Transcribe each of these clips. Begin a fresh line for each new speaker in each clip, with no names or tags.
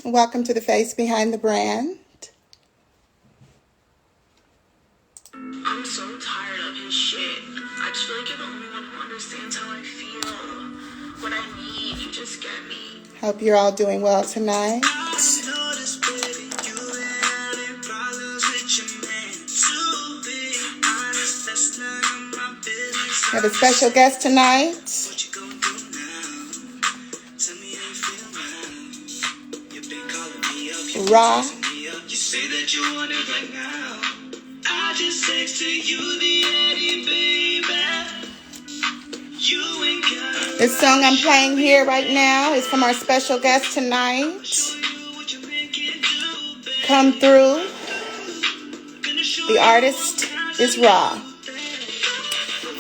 Welcome to the face behind the brand.
I'm so tired of his shit. I just feel like you're the only one who understands how I feel. What I need, you just get me.
Hope you're all doing well tonight. We have a special guest tonight. RAA.
You say that you want it right now. I just texted you the Eddie, baby. You ain't got
This song I'm playing here right now is from our special guest tonight. Come Thru. The artist is RAA,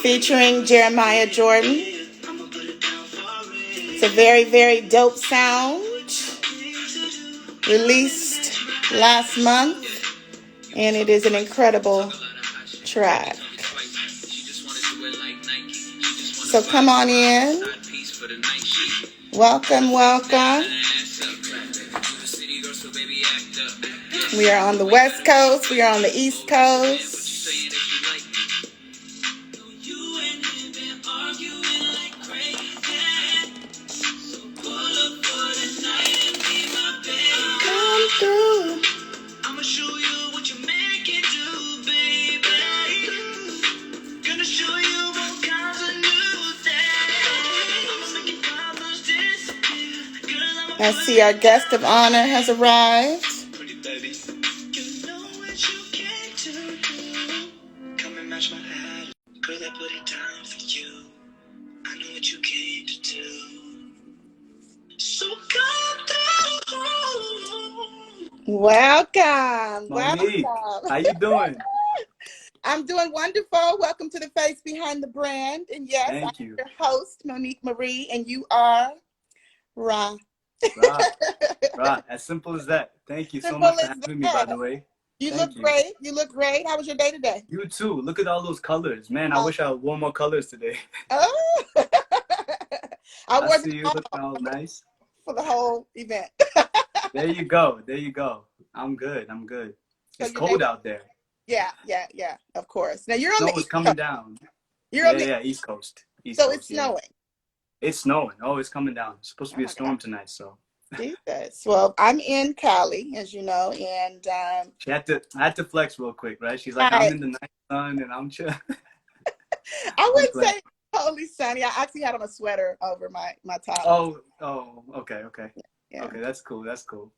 featuring Jeremiah Jordon. It's a very, very dope sound. Released last month, and it is an incredible track. So come on in. Welcome, welcome. We are on the West Coast. We are on the East Coast. Come through.
I'ma show you what you make it do, baby. Gonna show you all kinds of new things. I'ma make your problems disappear. Girl,
I see our guest of honor has arrived.
pretty baby. You know what you came to do. Come and match my hat. Girl, I put it down for you. I know what you came to do. So come through.
Welcome.
Monique,
Welcome.
how you doing?
I'm doing wonderful. Welcome to the face behind the brand. And yes, I'm
Thank you.
your host, Monique Marie, and you are RAA.
Right, as simple as that. Thank you so
Simple
much for
as
having me, by
that.
the way.
You
Thank
look
you.
great. You look great. How was your day today?
You too. Look at all those colors. Man, I wish I wore more colors today.
Oh, I
I
wore
see
them
you
all
looking all nice.
for the whole event.
There you go. There you go. I'm good. I'm good.
So
It's
your day
cold
was,
out there.
yeah, of course. Now you're on the
Snow is
East
coming
Coast.
down.
You're on
Yeah,
the
yeah, East Coast. East
So it's
Coast, yeah.
snowing.
It's snowing. Oh, it's coming down. It's supposed to
Oh
be a
my God.
storm tonight, so.
Jesus. Well, I'm in Cali, as you know, and
I had to flex real quick, right? She's like, I'm
I
in the nice sun and I'm chill.
I
I'm
wouldn't
glad.
say totally sunny. I actually had on a sweater over my top.
Okay, okay.
Yeah.
Okay, that's cool. That's cool.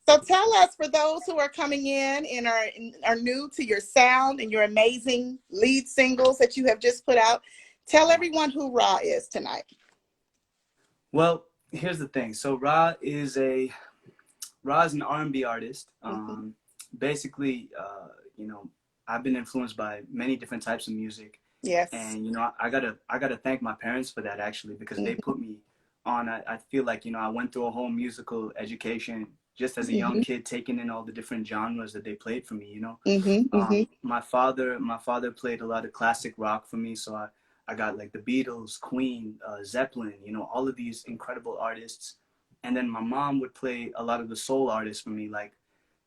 So tell us, for those who are coming in and are new to your sound and your amazing lead singles that you have just put out, tell everyone who RAA is tonight.
Well, here's the thing. So Ra is an R&B artist.
Mm-hmm.
Basically, I've been influenced by many different types of music,
Yes.
and I gotta thank my parents for that, actually, because they
Mm-hmm.
put me on. I feel like I went through a whole musical education just as a young
Mm-hmm.
kid, taking in all the different genres that they played for me.
Mm-hmm. Mm-hmm.
My father played a lot of classic rock for me, so I got like the Beatles, Queen, Zeppelin, all of these incredible artists. And then my mom would play a lot of the soul artists for me, like,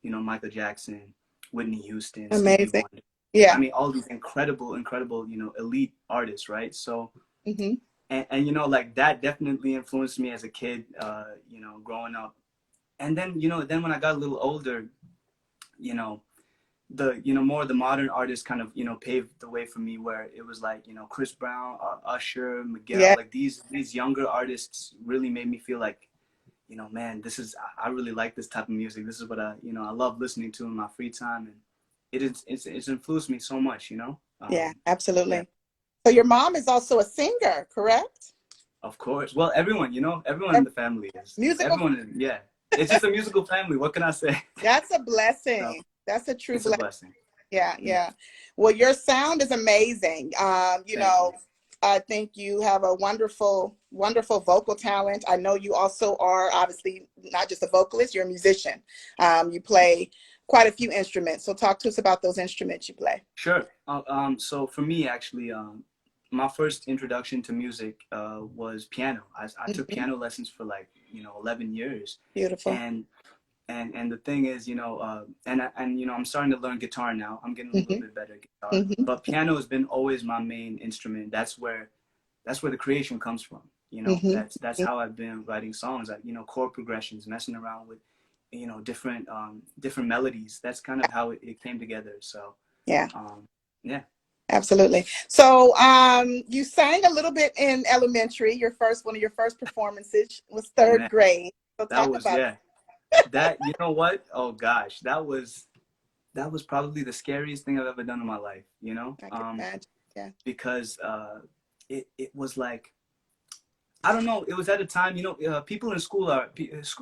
Michael Jackson, Whitney Houston, Stevie
Amazing.
Wonder. I
Yeah.
mean, all these incredible, incredible, elite artists, right? So,
Mm-hmm.
and like that definitely influenced me as a kid, growing up. And then, then when I got a little older, you know, more of the modern artists kind of paved the way for me, where it was like Chris Brown, Usher, Miguel,
Yeah.
like these younger artists really made me feel like, man, I really like this type of music. This is what I love listening to in my free time, and it's influenced me so much.
Yeah.
Yeah,
Absolutely. So your mom is also a singer, correct?
of course. Well, everyone in the family is.
Musical.
Yeah. It's just a musical family. What can I say?
That's a
So,
blessing. That's a true
it's a
blessing.
blessing.
Yeah,
Yeah.
yeah. Well, your sound is amazing.
Thank you.
I think you have a wonderful, wonderful vocal talent. I know you also are obviously not just a vocalist, you're a musician. You play quite a few instruments. So talk to us about those instruments you play.
Sure. So for me, actually, my first introduction to music was piano. I took
Mhm.
piano lessons for like 11 years,
Beautiful.
and And the thing is, and I'm starting to learn guitar now. I'm getting a little bit better at guitar,
Mm-hmm.
but piano has been always my main instrument. That's where the creation comes from.
Mm-hmm.
That's how I've been writing songs. Like, chord progressions, messing around with, different melodies. That's kind of how it came together. So,
Yeah.
yeah.
Absolutely. So, you sang a little bit in elementary. One of your first performances was
Oh
third
man,
grade. So
that
talk
was
about
yeah. That you know what? Oh gosh, that was probably the scariest thing I've ever done in my life.
that. I can imagine. Yeah.
Because it was like, I don't know. It was at a time, people in school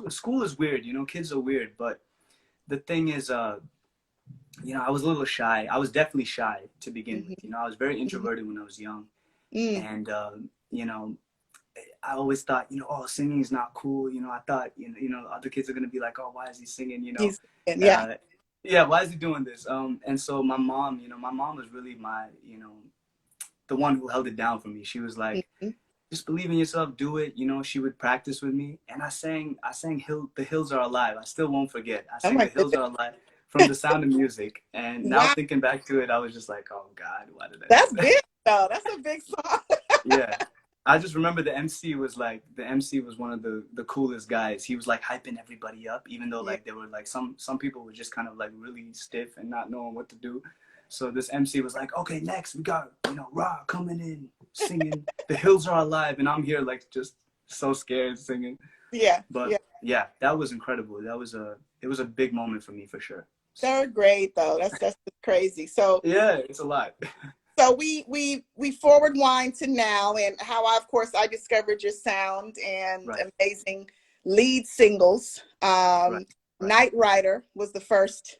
school is weird. Kids are weird. But the thing is, I was a little shy. I was definitely shy to begin with.
Mm-hmm.
I was very
Mm-hmm.
introverted when I was young,
Mm.
and you know, I always thought, oh, singing is not cool. I thought, other kids are gonna be like, oh, why is he singing?
He's, yeah.
Uh, yeah, why is he doing this? And so my mom was really the one who held it down for me. She was like,
Mm-hmm.
just believe in yourself, do it. She would practice with me, and I sang The Hills Are Alive. I still won't forget. I
Oh
sang
my
The Hills
goodness.
Are Alive from The Sound of Music. And now
Wow.
thinking back to it, I was just like, oh God, why did I do
That's
that?
big though. That's a big song.
Yeah. I just remember the MC was one of the coolest guys. He was like hyping everybody up, even though
Yeah.
like there were like some people were just kind of like really stiff and not knowing what to do. So this MC was like, okay, next we got, RAA coming in, singing The Hills Are Alive. And I'm here like just so scared singing.
Yeah.
But
Yeah.
yeah, that was incredible. It was a big moment for me for sure.
Third grade though. That's crazy. So
Yeah, it's a lot.
we forward wind to now and how of course I discovered your sound and
Right,
amazing lead singles.
right, right.
Night Rider was my first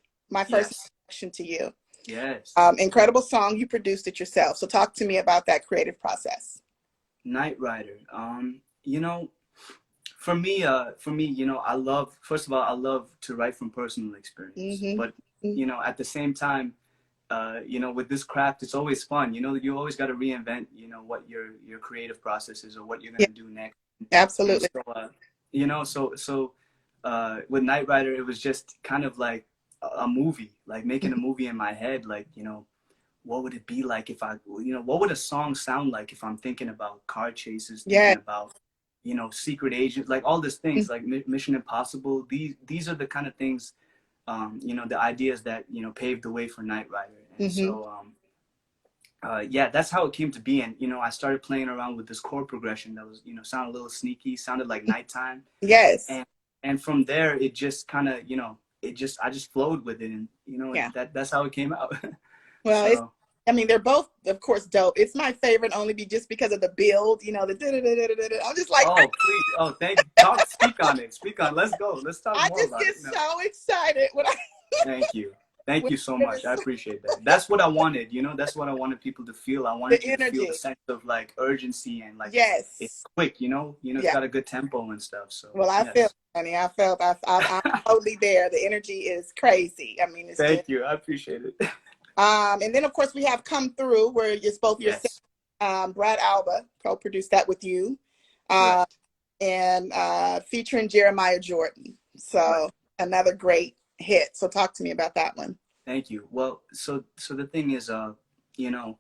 Yes,
introduction to you.
yes.
Incredible song. You produced it yourself. So talk to me about that creative process.
Knight Rider. For me, I love, first of all, I love to write from personal experience.
Mm-hmm.
But, at the same time, with this craft, it's always fun. You always got to reinvent, what your creative process is or what you're
Yeah,
gonna do next. And
absolutely.
so, with Knight Rider, it was just kind of like a movie, like making a movie in my head. Like, what would it be like if what would a song sound like if I'm thinking about car chases,
Yeah.
thinking about, secret agents, like all these things, like Mission Impossible. These are the kind of things, the ideas that, paved the way for Knight Rider. And
Mm-hmm.
so, yeah, that's how it came to be. And, I started playing around with this chord progression that was, sounded a little sneaky, sounded like nighttime.
Yes.
And from there, it just kind of, I just flowed with it. And,
Yeah.
that's how it came out.
Well,
So.
I mean, they're both, of course, dope. It's my favorite only just because of the build, the da-da-da-da-da-da. I'm just like,
Oh, please. Oh, speak on it. Speak on it. Let's go. Let's talk
I
more
just
about
get
it. No.
so excited when I
Thank you. Thank
when
you so
I hear
much.
this,
I appreciate that. That's what I wanted. That's what I wanted people to feel. I
the
wanted you to feel the
energy.
sense of like urgency and like it's
Yes.
quick, it's
Yeah.
got a good tempo and stuff. So,
Well, I feel,
yes.
honey, I'm totally there. The energy is crazy. I mean, it's just,
Thank you. I appreciate it.
and then of course we have Come Through, where it's both yourself,
Yes.
Brad Alba co-produced that with you, uh,
Correct.
and featuring Jeremiah Jordan.
Right.
So another great hit. So talk to me about that one.
Thank you. Well, so the thing is, you know,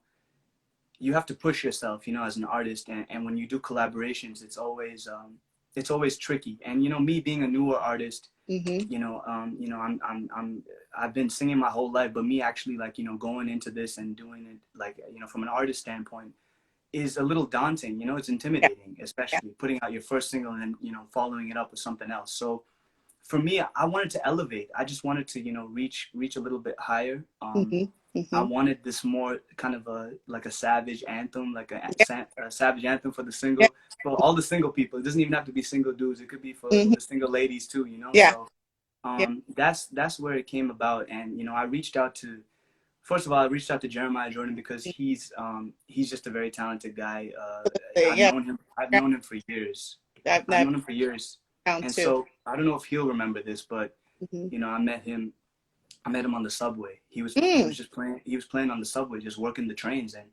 you have to push yourself, as an artist, and when you do collaborations, it's always tricky. And me being a newer artist,
Mm-hmm.
I've been singing my whole life, but me actually like, going into this and doing it like, from an artist standpoint is a little daunting. It's
Yeah.
intimidating,
Yeah.
especially putting out your first single and then, following it up with something else. So for me, I wanted to elevate. I just wanted to, reach a little bit higher.
Mm-hmm.
I
Mm-hmm.
wanted this more kind of like a savage anthem, like
Yeah.
a savage anthem for the
Yeah.
single, for all the single people. It doesn't even have to be single dudes. It could be for
Mm-hmm.
the single ladies too,
Yeah.
So
Yeah.
that's where it came about. And I reached out to, first of all, I reached out to Jeremiah Jordan because he's just a very talented guy.
Yeah.
I've known him for years. I've
That
known him for years.
down
And
too.
so I don't know if he'll remember this, but
Mm-hmm.
I met him on the subway. He
Mm.
was just playing. He was playing on the subway, just working the trains. And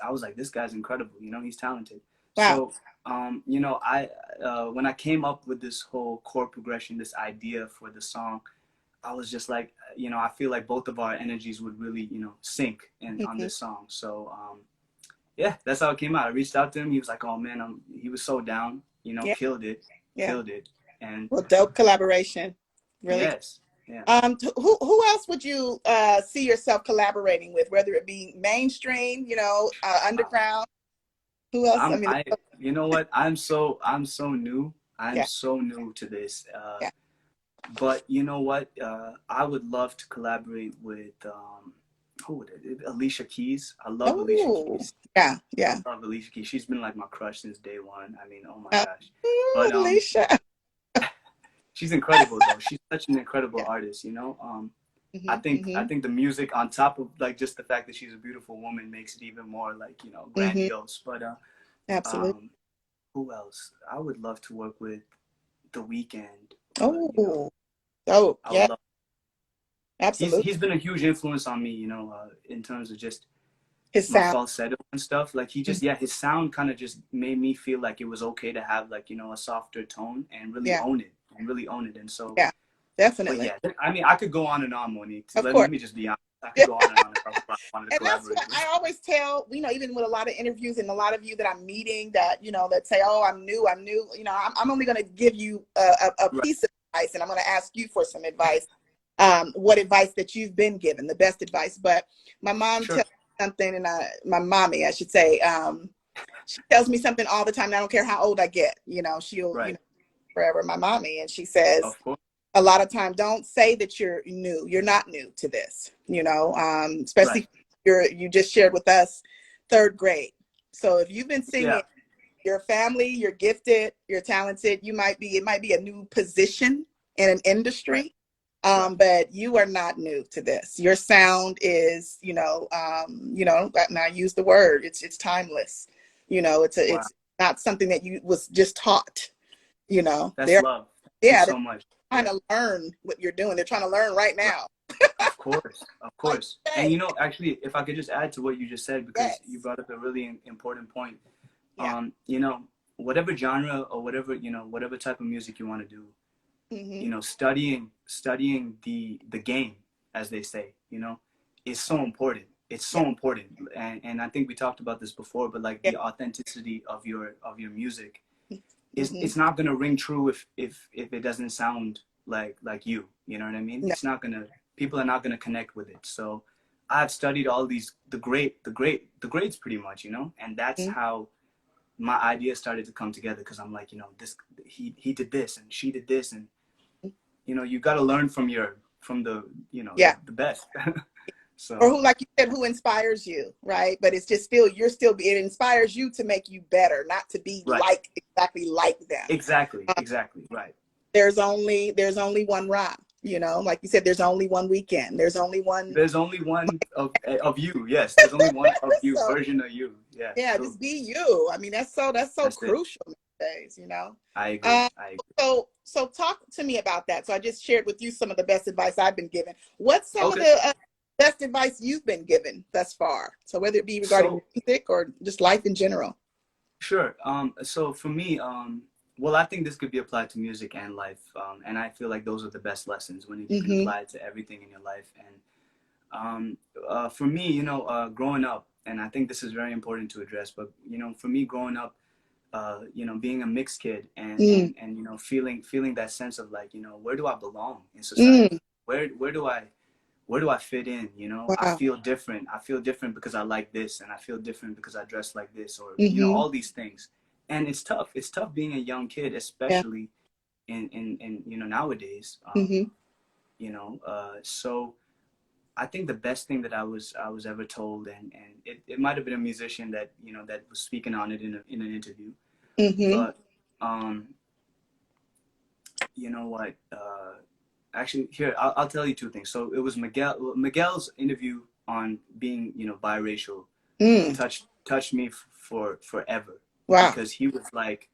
I was like, this guy's incredible. He's talented.
Wow.
So, you know, when I came up with this whole chord progression, this idea for the song, I was just like, you know, I feel like both of our energies would really, you know, sync in on
Hmm.
this song. So, yeah, that's how it came out. I reached out to him. He was like, "Oh man, he was so down. You know,
Yeah. Yeah.
killed it." And
Well, dope collaboration. Really.
yes, yeah.
Who else would you see yourself collaborating with, whether it be mainstream, underground? Who else? I mean,
You know what? I'm so new. I'm
yeah,
so new to this.
yeah.
But you know what? I would love to collaborate with who would it? Alicia Keys. I love Alicia
Oh,
Keys.
yeah,
I
yeah.
love Alicia Keys. She's been like my crush since day one. I mean, oh my
Uh,
gosh.
ooh,
But
Alicia.
she's incredible though. She's such an incredible
Yeah.
artist. You know.
Hmm.
I
Hmm.
think the music on top of like just the fact that she's a beautiful woman makes it even more like, you know,
Hmm.
grandiose. But
Absolutely.
um, who else? I would love to work with The Weeknd. You know,
Oh, oh,
I would
yeah,
love.
absolutely.
He's been a huge influence on me. You know, in terms of just
His
my
sound.
falsetto and stuff. Like he
Mhm.
just, yeah, his sound kind of just made me feel like it was okay to have like, you know, a softer tone and really
Yeah,
own it and really own it. And so,
yeah,
but
definitely.
yeah, I mean, I could go on and on, Monique.
Of
Let
course.
me just be honest. I could go on and on and talk about who I wanted to
And that's
collaborate
what
with.
I always tell, even with a lot of interviews and a lot of you that I'm meeting that, that say, oh, I'm new, I'm only going to give you a
Right.
piece of advice, and I'm going to ask you for some advice. What advice that you've been given, the best advice. But my mom
Sure.
tells me something, and my mommy, I should say, she tells me something all the time. And I don't care how old I get, she'll,
Right.
forever my mommy. And she says,
Of course.
a lot of time, don't say that you're new. You're not new to this,
Right.
especially you just shared with us third grade. So if you've been
Yeah.
singing, your family, you're gifted, you're talented, it might be a new position in an
Right.
industry.
Right.
But you are not new to this. Your sound is, and I use the word, it's timeless.
Wow.
It's not something that you was just taught,
That's
they're,
love. Thank you
yeah,
so much.
trying
Yeah.
to learn what you're doing. They're trying to learn right
Right.
now.
Of course. Of
Like,
course. And
hey,
you know, actually, if I could just add to what you just said, because you
yes.
brought up a really important point.
Yeah.
You know, whatever genre or whatever, you know, whatever type of music you want to do, you
Hmm.
know, studying the game, as they say, you know, is so important. It's
Yeah.
so important. And I think we talked about this before, but like
Yeah.
the authenticity of your music is,
Hmm.
it's not gonna ring true if it doesn't sound like you know what I mean?
No.
It's not gonna, people are not gonna connect with it. So I've studied all these the grades pretty much, you know, and that's
Mhm.
how my ideas started to come together, because I'm like, you know, this, he did this and she did this, and you know, you got to learn from the, you know,
Yeah.
the best.
Or
So
who, like you said, who inspires you, right? But it's just still, it inspires you to make you better, not to be
right,
exactly like them.
exactly, right.
There's only one RAA, like you said, there's only one weekend. There's only one.
There's only one of you. Yes, there's only one of you,
So
version of you. Yeah,
yeah,
true.
just be you. I mean, that's so
That's it.
crucial nowadays.
I agree.
Um,
I agree.
so talk to me about that. So I just shared with you some of the best advice I've been given. What's some of
Okay.
the best advice you've been given thus far? So whether it be regarding
So
music or just life in general.
sure. So for me, well, I think this could be applied to music and life. And I feel like those are the best lessons when you can
Mm-hmm.
apply it to everything in your life. And for me, you know, growing up, and I think this is very important to address, but you know, for me growing up, you know, being a mixed kid,
Mm,
and you know, feeling that sense of like, you know, where do I belong in society?
mm,
Where do I fit in? You know, I
wow.
feel different. I feel different because I like this, and I feel different because I dress like this, or you know,
Mm-hmm.
all these things. And it's tough. It's tough being a young kid,
Yeah.
especially in you know, nowadays.
Mm-hmm.
You know, so I think the best thing that I was ever told, and it might have been a musician that, you know, that was speaking on it in an interview,
Mm-hmm.
but um, you know what? Actually, here I'll tell you two things. So it was Miguel's interview on being, you know, biracial,
Mm,
touched me for forever,
wow.
because he was like,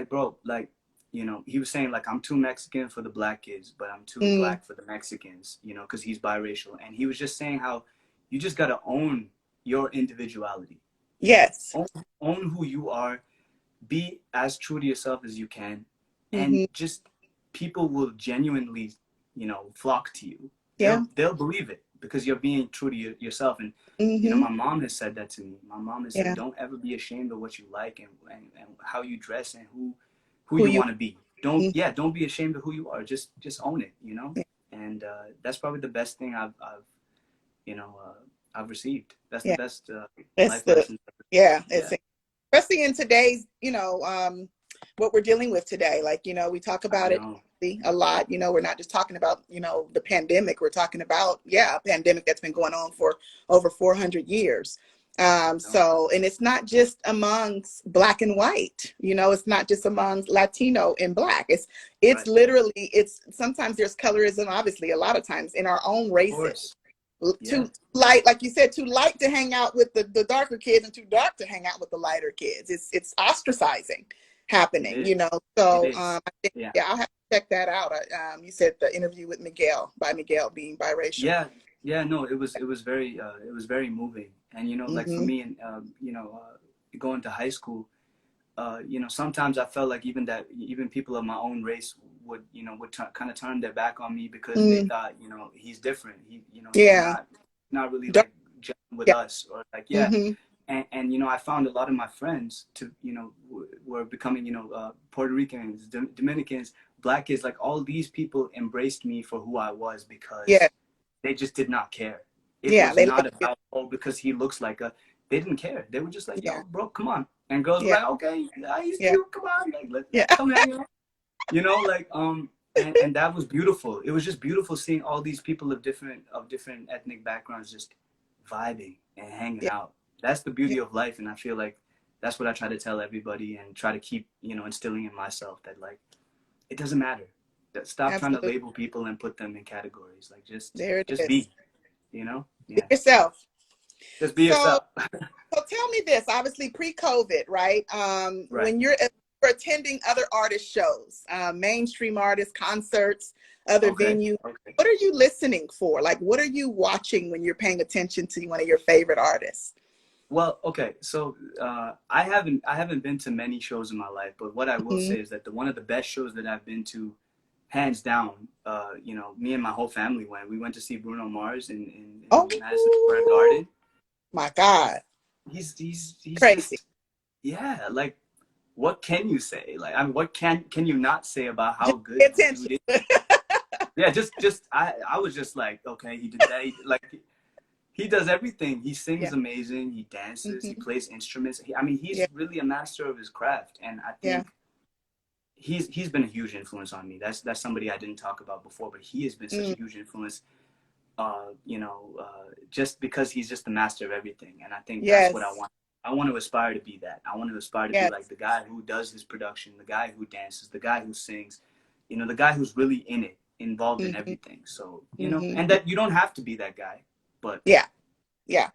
bro, like, you know, he was saying like, I'm too Mexican for the black kids, but I'm too
Mm,
black for the Mexicans, you know, because he's biracial. And he was just saying how you just got to own your individuality.
Yes.
Own who you are, be as true to yourself as you can, and
Hmm.
just people will genuinely, flock to you.
Yeah.
They'll believe it because you're being true to yourself. And
Hmm.
my mom has said that to me. My mom has said,
Yeah.
don't ever be ashamed of what you like, and how you dress, and who
Who
you
you?
want to be.
Mhm.
Don't be ashamed of who you are. Just own it,
Yeah.
and that's probably the best thing you know uh, I've received. That's the
Yeah.
best
It's
life
the
lessons.
yeah.
Yeah,
It's especially in today's, what we're dealing with today. Like, we talk
I
about it
know.
a lot. We're not just talking about, the pandemic. We're talking about, a pandemic that's been going on for over 400 years.
I know.
So, and it's not just amongst black and white, it's not just amongst Latino and black. It's
Right.
literally, it's sometimes there's colorism, obviously, a lot of times in our own
Of
races.
course. Yeah.
Too light, like you said, too light to hang out with the darker kids and too dark to hang out with the lighter kids. It's ostracizing
It
happening,
is. It
So
is.
I think,
Yeah.
yeah, I'll have to check that out. You said the interview with Miguel, by Miguel being biracial.
Yeah. Yeah. No, it was very moving. And like for
Hmm.
me, and going to high school, sometimes I felt like even people of my own race would kind of turn their back on me because they
Mm,
thought, he's different. He's
yeah.
not really
Dark,
like gelling with
yeah.
us, or like, yeah.
Hmm.
And I found a lot of my friends were becoming, Puerto Ricans, Dominicans, black kids, like all these people embraced me for who I was
Yeah.
because they just did not care. It
Yeah.
was
They love
not
you.
about, oh, because he looks like a, they didn't care. They were just like,
Yeah.
yo, bro, come on. And girls were
Yeah.
like, okay, yeah, he's
Yeah.
cute. Come on, like
Yeah.
come hang out. Like and that was beautiful. It was just beautiful seeing all these people of different ethnic backgrounds just vibing and hanging
Yeah.
out. That's the
Yeah.
beauty of life, and I feel like that's what I try to tell everybody and try to keep instilling in myself, that like it doesn't matter. That stop trying to
Absolutely.
label people and put them in categories. Like
There it
just
is.
be,
Be
yeah,
yourself.
just be
So
yourself.
So tell me this, obviously pre-COVID, right?
Right.
When you're attending other artist shows, mainstream artists, concerts, other
Okay.
venues,
Okay.
what are you listening for? Like, what are you watching when you're paying attention to one of your favorite artists?
Well, okay. So I haven't been to many shows in my life, but what I will
Mhm.
say is that one of the best shows that I've been to, hands down, me and my whole family went. We went to see Bruno Mars in Madison Square
Oh
Garden.
my God,
He's
crazy.
just, yeah. Like, what can you say? Like, I mean, what can you not say about how
Just pay
good this
attention.
dude is? Yeah, just I was just like, okay, he did that. He does everything. He sings
Yeah.
amazing. He dances. He
Hmm.
plays instruments. I mean,
Yeah.
he's really a master of his craft, and I
Yeah.
think he's been a huge influence on me. That's somebody I didn't talk about before, but he has been such a
Mm.
huge influence. Just because he's just the master of everything, and I think that's what I
Yes.
want. I want to aspire to be that. I want to aspire to be
Yes.
like the guy who does his production, the guy who dances, the guy who sings, the guy who's really in it, involved in
Hmm.
everything. So,
Hmm.
and that you don't have to be that guy, but
Yeah. Yeah.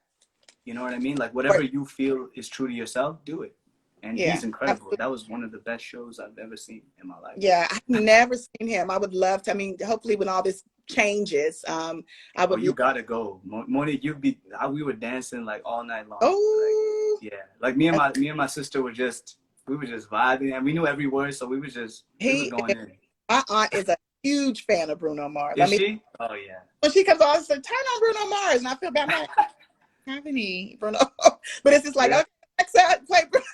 you know what I mean? Like, whatever
Or-
you feel is true to yourself, do it. And
Yeah.
he's incredible. That was one of the best shows I've ever seen in my life.
Yeah, I've never seen him. I would love to. I mean, hopefully, when all this changes, I
Oh,
would.
you gotta go, Monique. We were dancing like all night long. Like,
Oh,
yeah, like me and my sister we were just vibing, and we knew every word, so we was
he.
going in.
My aunt is a huge fan of Bruno Mars. I
Is
mean,
she? Oh yeah.
when she comes on, she says, "Turn on Bruno Mars," and I feel bad. I'm like, "I have any Bruno?" But it's just like,
Yeah,
okay, next out, play Bruno.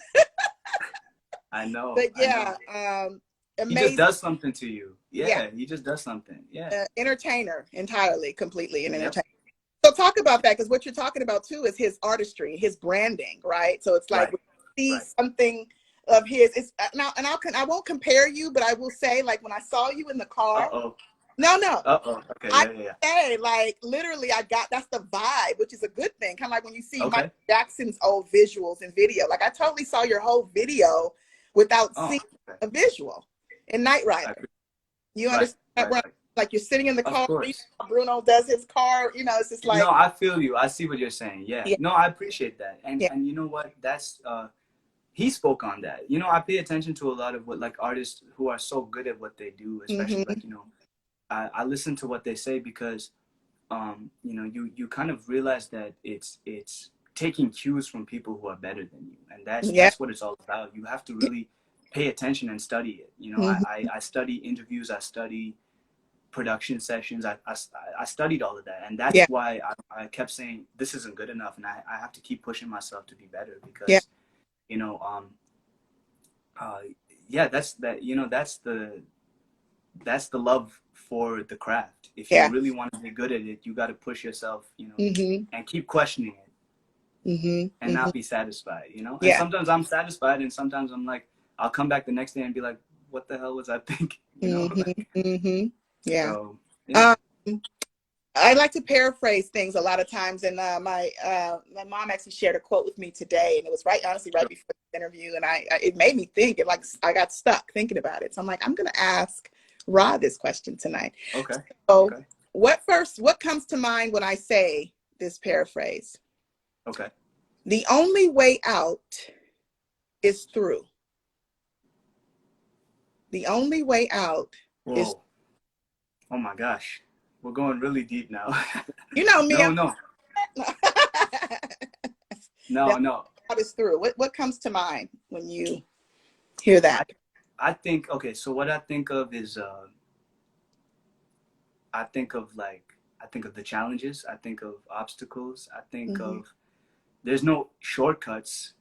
I know.
But
I know.
yeah,
He just
amazing.
does something to you.
Yeah,
Yeah, he just does something. Yeah.
entertainer entirely, completely an
Yep.
entertainer. So talk about that, because what you're talking about too is his artistry, his branding, right? So it's like
Right.
when you see
Right.
something of his. It's now, and I won't compare you, but I will say, like when I saw you in the
Uh
car.
oh.
No.
Okay.
I
Yeah. Yeah. Yeah.
say, like, literally, I got that's the vibe, which is a good thing. Kind of like when you see Michael
Okay.
Jackson's old visuals and video. Like, I totally saw your whole video without
Oh.
seeing
Okay.
a visual in Knight
I,
Rider. You
right.
understand that?
Right.
Run?
Right.
Like, you're sitting in the
Of
car.
course.
Bruno does his car. It's just
No,
like,
I feel you. I see what you're saying. Yeah.
yeah,
No, I appreciate that. And
yeah.
and you know what? That's he spoke on that. I pay attention to a lot of what, like, artists who are so good at what they do, especially
Mm-hmm.
like, I listen to what they say because you kind of realize that it's taking cues from people who are better than you, and
Yeah.
that's what it's all about. You have to really pay attention and study it. You know,
Mhm.
I study interviews, I study production sessions. I studied all of that, and
Yeah.
that's why I kept saying this isn't good enough, and I have to keep pushing myself to be better
Yeah.
because, you know, uh, yeah, that's that. You know, that's the love for the craft. If you
Yeah.
really want to be good at it, you got to push yourself, you know,
Mhm.
and keep questioning it
Mhm.
and
Mhm.
not be satisfied, you know? And
Yeah.
sometimes I'm satisfied and sometimes I'm like, I'll come back the next day and be like, what the hell was I thinking? You know,
Mhm.
like,
Mhm. Yeah.
so, yeah.
Um, I like to paraphrase things a lot of times, and my mom actually shared a quote with me today, and it was honestly right before the interview, and it made me think. It like I got stuck thinking about it, so I'm like, I'm gonna ask Ra this question tonight.
Okay.
So,
Okay.
what comes to mind when I say this paraphrase?
Okay.
The only way out is through. The only way out is,
Whoa. Oh my gosh. We're going really deep now.
you know me.
No, no, no,
That
no.
out is through. What comes to mind when you hear
I,
that?
I think, okay, so what I think of is, I think of like, I think of the challenges. I think of obstacles. I think
Mm-hmm.
of, there's no shortcuts.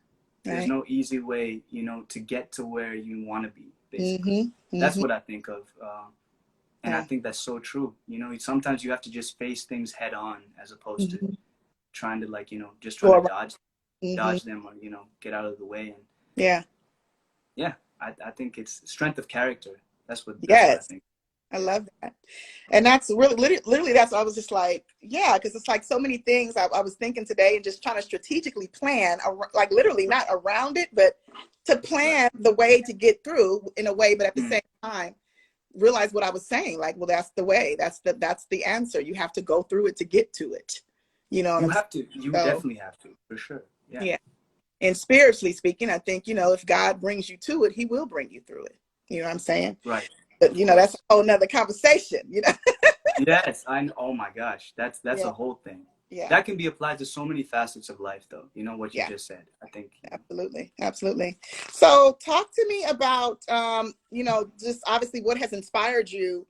There's
Right.
no easy way, you know, to get to where you want to be, basically.
Mm-hmm.
That's
Mm-hmm.
what I think of. And I
Yeah.
think that's so true. You know, sometimes you have to just face things head on as opposed to
Mm-hmm.
trying to like, you know, just try
Go
to
around. Mm-hmm.
dodge them or, you know, get out of the way. And
Yeah.
yeah, I think it's strength of character. That's what I
Yes.
think.
I
Yeah.
love that. And that's really literally that's I was just like, yeah, because it's like so many things I was thinking today and just trying to strategically plan, like literally not around it, but to
Right.
plan the way to get through in a way, but at the
Mm.
same time, realize what I was saying. Like, well, that's the way. That's the answer. You have to go through it to get to it. You know what
You
I'm saying?
have to, you
So
definitely have to, for sure. Yeah.
yeah. And spiritually speaking, I think, if God brings you to it, he will bring you through it. You know what I'm saying?
Right.
But
Of
that's a
course.
whole nother conversation.
Yes, I know. Oh my gosh, that's
Yeah.
a whole thing.
Yeah.
That can be applied to so many facets of life, though. You know what you
Yeah.
just said. I think. You know,
Absolutely. Absolutely. So talk to me about, just obviously what has inspired you,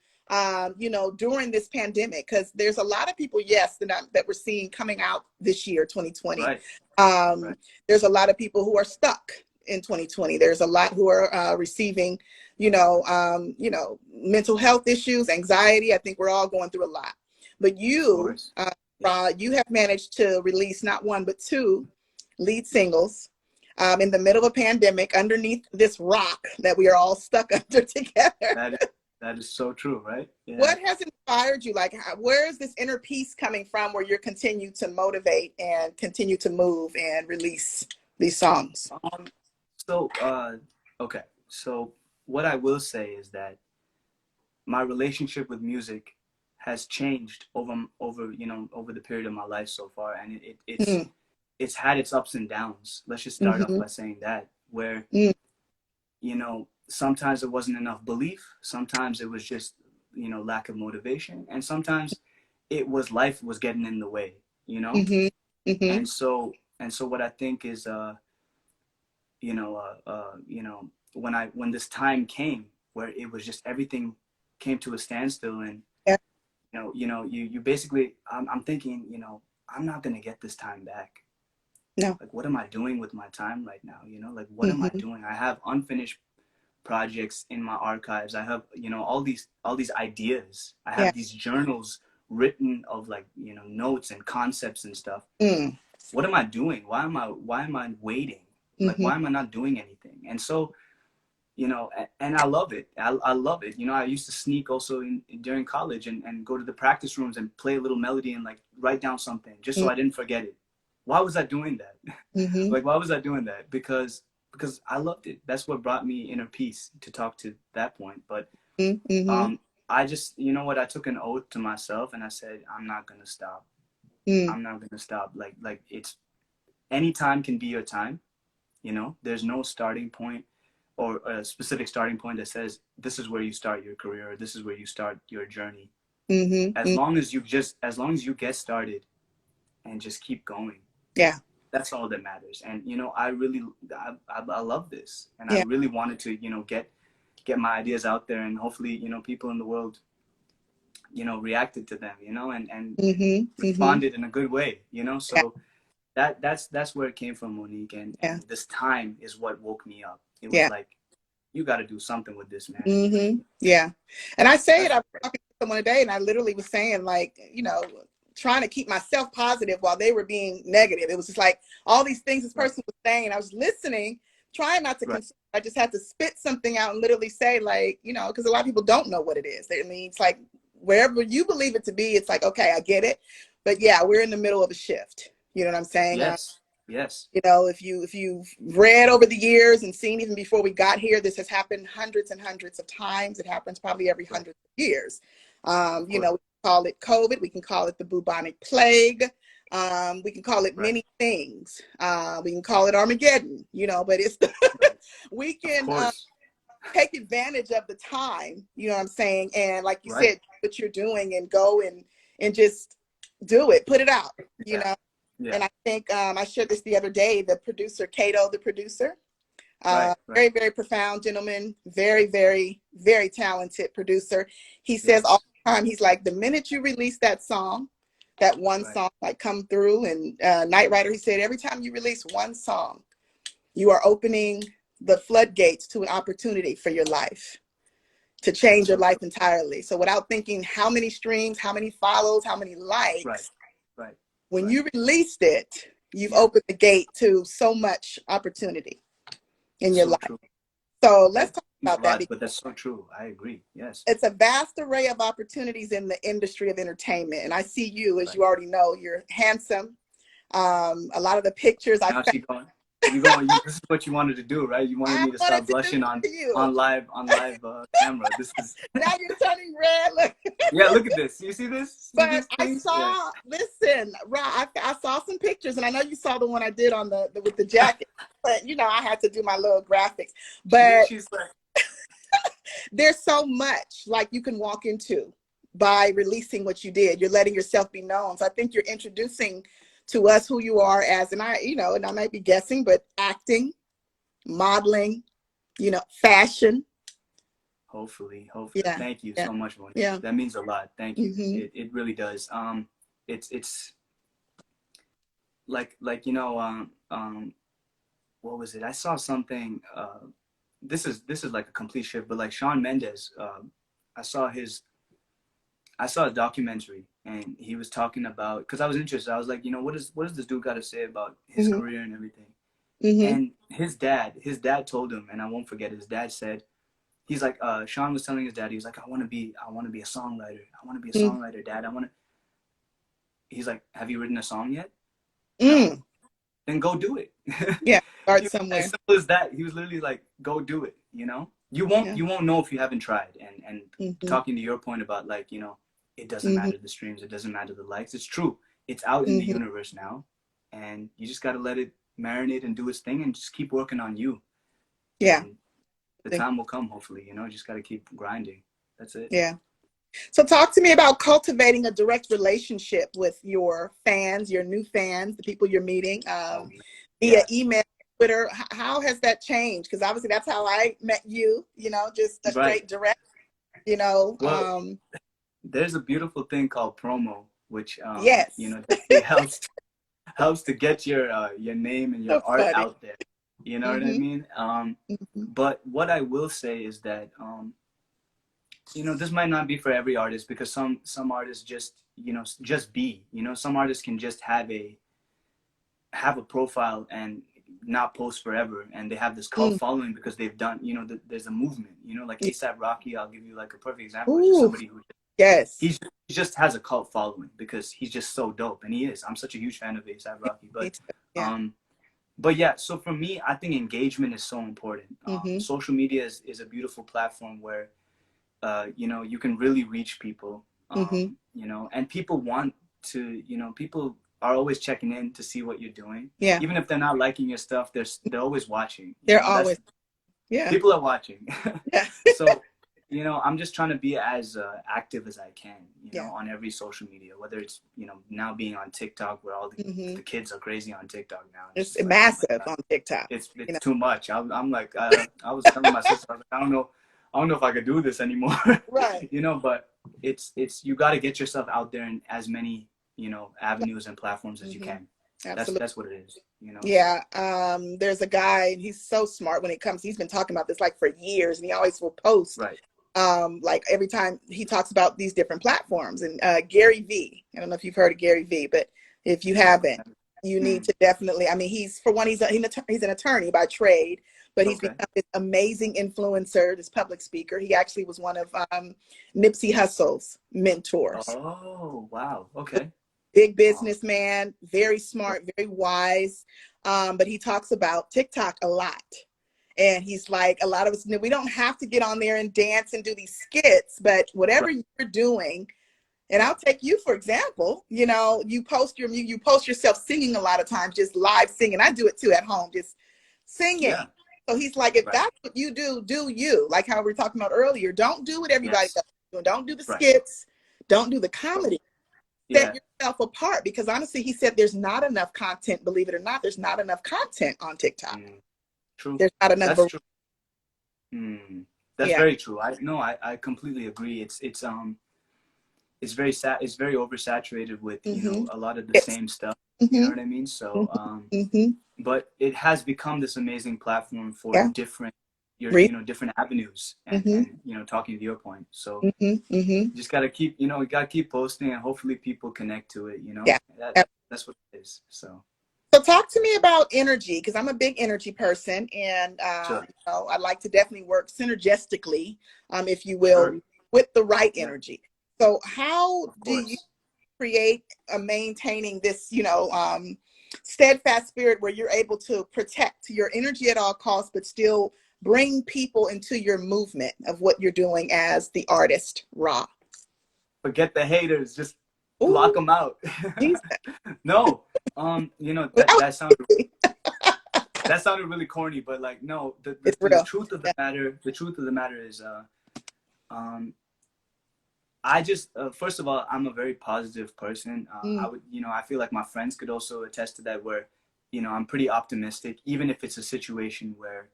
during this pandemic, because there's a lot of people, yes, that we're seeing coming out this year, 2020.
right. Right.
There's a lot of people who are stuck in 2020. There's a lot who are receiving, mental health issues, anxiety. I think we're all going through a lot. But
Of
you,
course. Yeah.
you have managed to release not one, but two lead singles in the middle of a pandemic underneath this rock that we are all stuck under together.
That is that is so true, right? Yeah.
What has inspired you? Like, where is this inner peace coming from where you're continue to motivate and continue to move and release these songs?
Um. So, okay. So, what I will say is that my relationship with music has changed over the period of my life so far, and
Mm,
it's had its ups and downs. Let's just start off
mm-hmm,
by saying that, where,
mm,
sometimes it wasn't enough belief, sometimes it was just, lack of motivation, and sometimes it was life was getting in the way, you know?
mm-hmm, mm-hmm,
And so what I think is, when this time came where it was just everything came to a standstill, and
yeah,
you basically, I'm thinking, I'm not gonna get this time back.
no,
Like, what am I doing with my time right now? Like, what am I
mm-hmm,
doing? I have unfinished projects in my archives. I have, all these ideas. I
yeah,
have these journals written of, like, notes and concepts and stuff.
mm,
What am I doing? Why am I waiting? Like,
mm-hmm,
why am I not doing anything? And so, and I love it. I love it. I used to sneak also during college, and go to the practice rooms and play a little melody and like write down something just so I didn't forget it. Why was I doing that?
mm-hmm,
Like, why was I doing that? Because I loved it. That's what brought me inner peace, to talk to that point. But
mm-hmm,
I just, I took an oath to myself and I said, I'm not gonna stop.
mm,
I'm not gonna stop. Like it's any time can be your time. There's no starting point or a specific starting point that says this is where you start your career or this is where you start your journey.
mm-hmm,
As long as you get started and just keep going,
yeah,
that's all that matters. And you know, I love this, and I
Yeah.
really wanted to, you know, get my ideas out there, and hopefully, you know, people in the world, you know, reacted to them, you know, and responded in a good way, you know.
Yeah.
So that's where it came from, Monique.
Yeah.
And this time is what woke me up. It was
Yeah.
like, you got to do something with this, man.
Yeah. And I say it,
That's
I was talking to someone today and I literally was saying, like, you know, trying to keep myself positive while they were being negative. It was just like all these things this
right.
person was saying. I was listening, trying not to
Right.
consume. I just had to spit something out and literally say, like, you know, because a lot of people don't know what it is. I mean, it's like wherever you believe it to be, it's like, okay, I get it. But yeah, we're in the middle of a shift. You know what I'm saying?
Yes. Yes.
You know, if you've read over the years and seen even before we got here, this has happened hundreds and hundreds of times. It happens probably every
Right.
100 years.
Of
You
course.
know, we can call it COVID. We can call it the bubonic plague. We can call it
Right.
many things. We can call it Armageddon. You know, but it's
Right.
we
Of
can
course.
take advantage of the time. You know what I'm saying? And like you
Right.
said, what you're doing and go and just do it. Put it out. You
Yeah.
know.
Yeah.
And I think I shared this the other day, the producer, Cato, the producer,
Right. Right.
very, very profound gentleman, very, very, very talented producer. He says all
Yes.
the time, he's like, the minute you release that song, that one
Right.
song, like Come Through and Night Rider, he said, every time you release one song, you are opening the floodgates to an opportunity for your life, to
That's
change your
so true.
life entirely. So without thinking how many streams, how many follows, how many
Right.
likes,
Right.
when
Right.
you released it, you've
Yeah.
opened the gate to so much opportunity in your
So
life.
true.
So let's
That
talk
means a
about that
lot,
because
but that's so true. I agree. Yes.
it's a vast array of opportunities in the industry of entertainment. And I see you, as
Right.
you already know, you're handsome. A lot of the pictures I
Now
found,
she going. You going. You, this is what you wanted to do, right? You wanted
I
me to
wanted
start
to do
blushing
it to you.
on live camera. This is.
Now you're turning red. Look.
Yeah. Look at this. You see this? See
But
these
I
things? Yeah.
saw, listen, I saw some pictures, and I know you saw the one I did on the with the jacket. But you know, I had to do my little graphics. But
She's like.
there's so much like you can walk into by releasing what you did. You're letting yourself be known. So I think you're introducing to us who you are as, and I, you know, and I might be guessing, but acting, modeling, you know, fashion.
Hopefully.
Yeah.
Thank you
Yeah.
so much, Monique.
Yeah.
That means a lot. Thank you.
Mm-hmm.
It really does. It's like you know what was it? I saw something. This is like a complete shift, but like Shawn Mendes, I saw his I saw a documentary, and he was talking about, because I was interested. I was like, you know, what does this dude got to say about his
Mm-hmm.
career and everything?
Mm-hmm.
And his dad told him, and I won't forget. His dad said, he's like, Shawn was telling his dad, he was like, I want to be a songwriter. I want to be a songwriter, Dad. I want to. He's like, have you written a song yet? No.
Mm.
Then go do it.
Yeah. Start
He, as
somewhere.
simple as that. He was literally like, go do it. You know,
Yeah.
you won't know if you haven't tried. And
Mm-hmm.
talking to your point about, like, you know, it doesn't
Mm-hmm.
matter the streams, it doesn't matter the likes. It's true. It's out in the
Mm-hmm.
universe now, and you just got to let it marinate and do its thing, and just keep working on you.
Yeah.
And the time will come, hopefully. You know, just got to keep grinding. That's it.
Yeah. So talk to me about cultivating a direct relationship with your fans, your new fans, the people you're meeting,
Oh, man.
via
Yeah.
email, Twitter. How has that changed? Because obviously that's how I met you, you know, just a
Right.
straight direct, you know.
Well, there's a beautiful thing called promo, which
Yes.
you know, definitely helps to get your name and your
So
art
funny.
out there. You know what I
Mm-hmm.
mean?
Mm-hmm.
But what I will say is that you know, this might not be for every artist, because some artists just, you know, just be, you know, some artists can just have a profile and not post forever, and they have this cult following because they've done, you know, there's a movement, you know, like ASAP Rocky. I'll give you like a perfect example. Just somebody who
Yes.
he just has a cult following because he's just so dope, and he is. I'm such a huge fan of ASAP Rocky,
Yeah.
but yeah. So for me, I think engagement is so important.
Mm-hmm.
Social media is a beautiful platform where you know, you can really reach people.
Mm-hmm.
You know, and people want to, you know, people are always checking in to see what you're doing.
Yeah.
Even if they're not liking your stuff, they're always watching.
They're always. Yeah.
People are watching.
Yeah.
So you know, I'm just trying to be as active as I can, you know,
Yeah.
on every social media, whether it's, you know, now being on TikTok where all the kids are crazy on TikTok now. It's
It's
just like, oh my
massive
God,
on TikTok.
it's
You know,
too much. I'm like, I was telling my sister, I was like, I don't know if I could do this anymore,
right?
you know, but it's, you got to get yourself out there in as many, you know, avenues and platforms as you can.
Absolutely.
That's what it is, you know, so.
Yeah. There's a guy, and he's so smart when it comes. He's been talking about this like for years, and he always will post.
Right.
Like every time he talks about these different platforms, and Gary V. I don't know if you've heard of Gary V, but if you
No,
haven't,
never.
you need
Mm,
to definitely. I mean, he's for one, he's an attorney by trade, but he's
okay.
become this amazing influencer, this public speaker. He actually was one of Nipsey Hussle's mentors.
Oh, wow. Okay.
Big
Awesome.
businessman, very smart, very wise. But he talks about TikTok a lot. And he's like, a lot of us, we don't have to get on there and dance and do these skits, but whatever
Right.
you're doing, and
Yeah.
I'll take you for example, you know, you post you post yourself singing a lot of times, just live singing. I do it too at home, just
Yeah.
singing. So he's like, if
Right.
that's what you do you. Like how we were talking about earlier, don't do what everybody
Yes.
else is doing. Don't do the
Right.
skits, don't do the
Bro.
comedy. Set
Yeah.
yourself apart, because honestly, he said there's not enough content, believe it or not, there's not enough content on TikTok.
Mm, true.
There's not enough.
That's true. Mm, that's
Yeah.
very true. I completely agree. It's very it's very oversaturated with, you
Mm-hmm.
know, a lot of the
Yes.
same stuff. You know
Mm-hmm.
what I mean? So
Mm-hmm.
but it has become this amazing platform for
Yeah.
different,
Read.
you know, different avenues
Mm-hmm.
and you know, talking to your point. So
Mm-hmm. Mm-hmm.
you just gotta keep, you know, you gotta keep posting and hopefully people connect to it, you know?
Yeah.
That's what it is. So
So talk to me about energy, because I'm a big energy person, and
sure.
you know, I like to definitely work synergistically, if you will,
Sure.
with the right
Yeah,
energy. So how
of
do you
course.
create maintaining this, you know, steadfast spirit where you're able to protect your energy at all costs, but still bring people into your movement of what you're doing as the artist, RAA?
Forget the haters, just block
Ooh,
them out.
Jesus.
No, you know,
Without
that sounded really corny, but like, no,
it's
the
real.
truth of the
Yeah.
matter, the truth of the matter is, um, I just, first of all, I'm a very positive person.
Mm,
I would, you know, I feel like my friends could also attest to that, where, you know, I'm pretty optimistic, even if it's a situation where,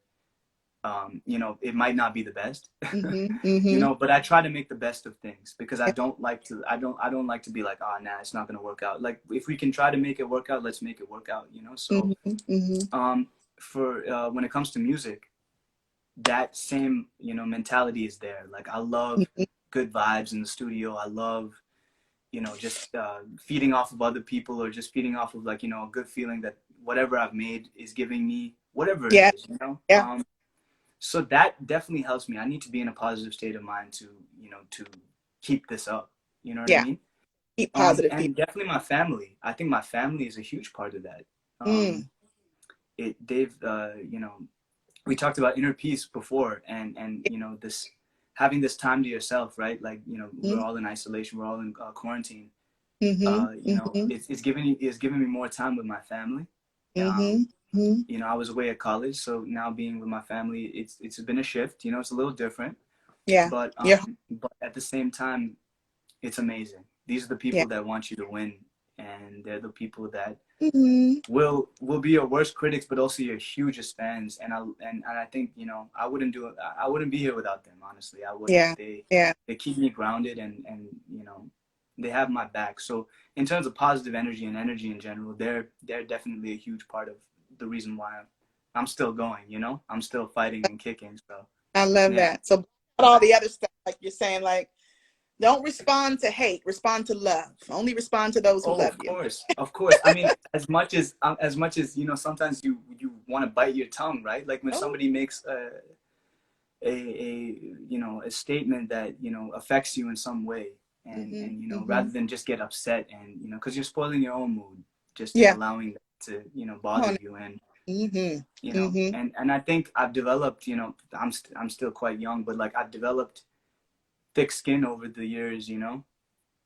you know, it might not be the best,
mm-hmm,
you
mm-hmm.
know, but I try to make the best of things because I don't like to be like, oh, nah, it's not going to work out. Like, if we can try to make it work out, let's make it work out, you know? So,
Mm-hmm, mm-hmm,
um, for, when it comes to music, that same, you know, mentality is there. Like, I love
mm-hmm.
good vibes in the studio. I love, you know, just feeding off of other people, or just feeding off of, like, you know, a good feeling that whatever I've made is giving me whatever it
Yeah,
is, you know.
yeah,
So that definitely helps me. I need to be in a positive state of mind to, you know, to keep this up. You know what I
yeah.
mean?
Keep positive people.
And definitely my family. I think my family is a huge part of that.
Mm,
They've, you know, we talked about inner peace before, and you know, this having this time to yourself, right? Like, you know, we're
mm-hmm,
all in isolation, we're all in quarantine.
mm-hmm,
You know,
mm-hmm,
it's giving me more time with my family.
mm-hmm,
Um,
mm-hmm.
you know, I was away at college, so now being with my family, it's been a shift. You know, it's a little different,
Yeah, yeah,
but at the same time, it's amazing. These are the
yeah.
people that want you to win, and they're the people that
Mm-hmm.
will be your worst critics, but also your hugest fans. And I think, you know, I wouldn't be here without them. Honestly, I wouldn't.
Yeah, yeah.
They keep me grounded, and you know, they have my back. So in terms of positive energy and energy in general, they're definitely a huge part of the reason why I'm still going. You know, I'm still fighting and kicking. So
I love
yeah.
that. So all the other stuff, like you're saying, like don't respond to hate, respond to love. Only respond to those who
Oh,
love
of
you.
course, of course. I mean, as much as, you know, sometimes you want to bite your tongue, right? Like when
Oh,
somebody makes a you know, a statement that, you know, affects you in some way,
mm-hmm,
and you know,
mm-hmm.
rather than just get upset, and you know, because you're spoiling your own mood, just
Yeah.
allowing that to, you know,
Come
bother
on.
you. And you
Mm-hmm,
know,
mm-hmm,
and I think I've developed, you know, I'm still quite young, but like I've developed thick skin over the years, you know,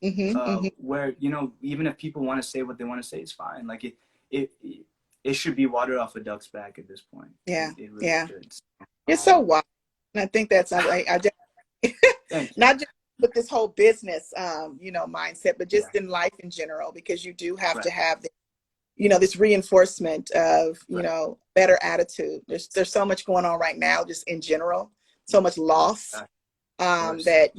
mm-hmm, mm-hmm.
where, you know, even if people want to say what they want to say, it's fine. Like it it should be water off a duck's back at this point.
Yeah,
It really
yeah.
should.
You're so
Um,
wise. And I think that's, I just
Thank you.
Not just with this whole business, mindset, but
Yeah.
just in life in general, because you do have
Right.
to have this reinforcement of,
Right.
better attitude. There's so much going on right now, just in general, so much loss,
Of course.
that,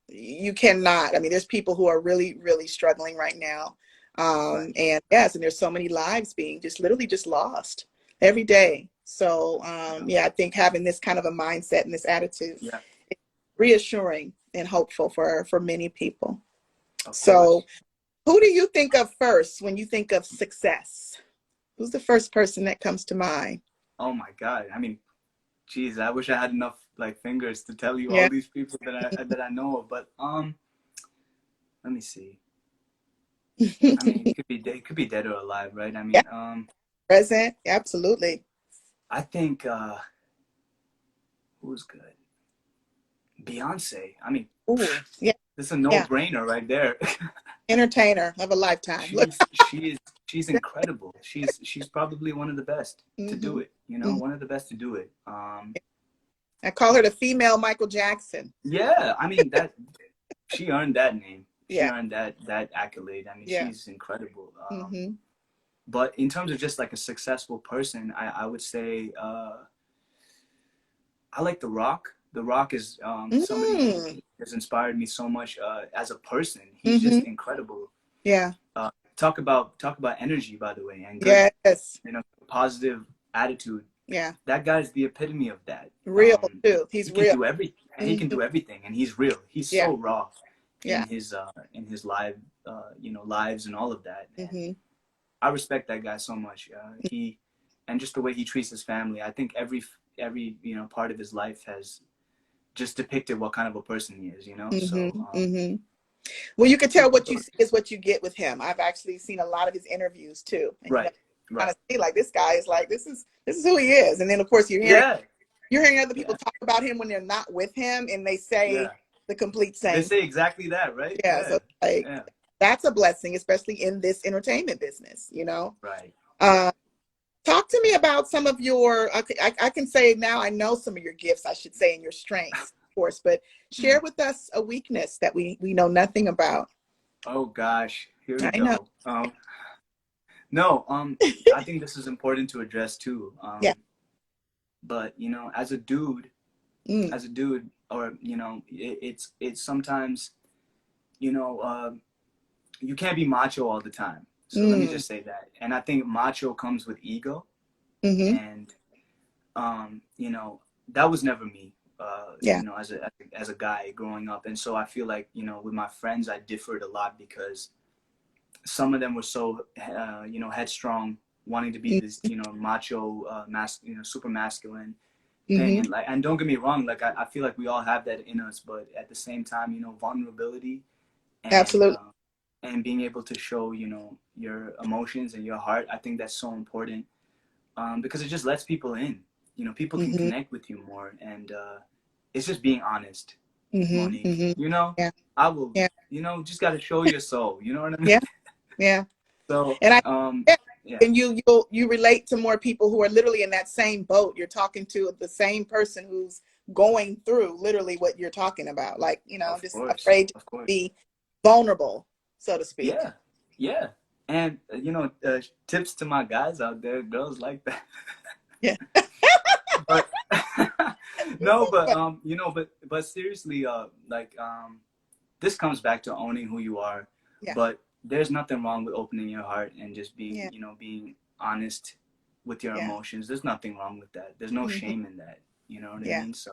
you cannot. I mean, there's people who are really, really struggling right now.
Right.
And yes, and there's so many lives being just literally just lost every day. So,
Yeah.
yeah, I think having this kind of a mindset and this attitude
Yeah.
is reassuring and hopeful for many people.
Of
So,
course.
who do you think of first when you think of success? Who's the first person that comes to mind?
Oh my God. I mean, geez, I wish I had enough like fingers to tell you all
Yeah.
these people that I know of. But let me see. I mean, it could be dead or alive, right? I
Yeah.
mean,
Present. Absolutely.
I think who's good? Beyonce. I mean,
Ooh. Yeah.
this is a
Yeah.
no-brainer right there.
Entertainer of a lifetime. Look.
She's incredible. She's probably one of the best to do
Hmm.
it.
Hmm.
One of the best to do it.
I call her the female Michael Jackson.
Yeah, I mean that she earned that name. She
Yeah.
earned that accolade. I mean,
Yeah.
she's incredible.
Hmm.
But in terms of just like a successful person, I would say I like The Rock. The Rock is somebody who
Mm.
has inspired me so much as a person. He's
Hmm.
just incredible.
Yeah.
Talk about energy, by the way, and good,
Yes.
positive attitude.
Yeah.
That guy's the epitome of that.
Real too.
He
He's
can
real.
do everything. He can
Hmm.
do everything, and he's real. He's
Yeah.
so raw
Yeah.
in his lives and all of that. And
Hmm.
I respect that guy so much. He and just the way he treats his family. I think every part of his life has just depicted what kind of a person he is.
Hmm.
So
Hmm. Well, you can tell what you see is what you get with him. I've actually seen a lot of his interviews too, and
right,
kind
right,
of see like this guy is like this is who he is. And then of course
yeah,
you're hearing other people
yeah,
talk about him when they're not with him, and they say
yeah.
the complete
They
same.
say exactly that, right?
Yeah, so
Yeah,
like
yeah,
that's a blessing, especially in this entertainment business.
right.
Uh, Talk to me about some of your. I can say now I know some of your gifts. I should say, and your strengths, of course. But share
Mm.
with us a weakness that we know nothing about.
Oh gosh, here we
I know.
go. No, I think this is important to address too.
Yeah.
But
Mm.
as a dude, or it's sometimes, you know, uh, you can't be macho all the time. So let me
Mm.
just say that. And I think macho comes with ego,
Mm-hmm.
and that was never me.
Yeah.
As a guy growing up, and so I feel like with my friends I differed a lot because some of them were so headstrong, wanting to be this macho, super masculine thing,
Mm-hmm.
and don't get me wrong, like I feel like we all have that in us, but at the same time, vulnerability and
Absolutely.
being able to show your emotions and your heart, I think that's so important, because it just lets people in. People can
Mm-hmm.
connect with you more, and it's just being honest,
Mm-hmm.
Monique.
Mm-hmm. Yeah.
I will,
Yeah.
just got to show your soul. You know what I mean?
Yeah. Yeah.
So,
And yeah,
yeah,
and you relate to more people who are literally in that same boat. You're talking to the same person who's going through literally what you're talking about. Like,
of
just
course,
afraid to
of course.
be vulnerable, so to speak.
Yeah, yeah. And tips to my guys out there, girls like that.
Yeah.
But no, but but seriously, this comes back to owning who you are.
Yeah.
But there's nothing wrong with opening your heart and just
Yeah.
being honest with your
Yeah.
emotions. There's nothing wrong with that. There's no
Hmm.
shame in that. You know what I
Yeah.
mean? So,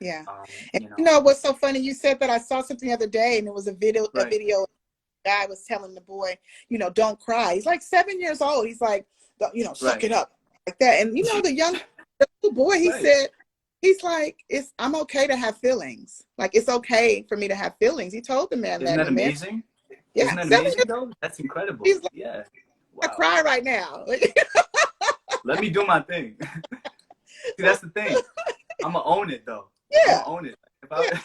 Yeah.
um,
And
you know,
what's so funny? You said that. I saw something the other day, and it was a video. A
right,
video. Guy was telling the boy, don't cry. He's like 7 years old. He's like, suck
right,
it up, like that. And the little boy, he
right.
said, he's like, I'm okay to have feelings. Like, it's okay for me to have feelings. He told the man
Isn't
that, and
that
the man,
amazing?
yeah,
Isn't that
7 years.
amazing though? That's incredible.
He's like,
Yeah.
I
Wow.
cry right now.
Let me do my thing. See, that's the thing. I'm gonna own it though. I'm
Yeah,
gonna own it. If
yeah.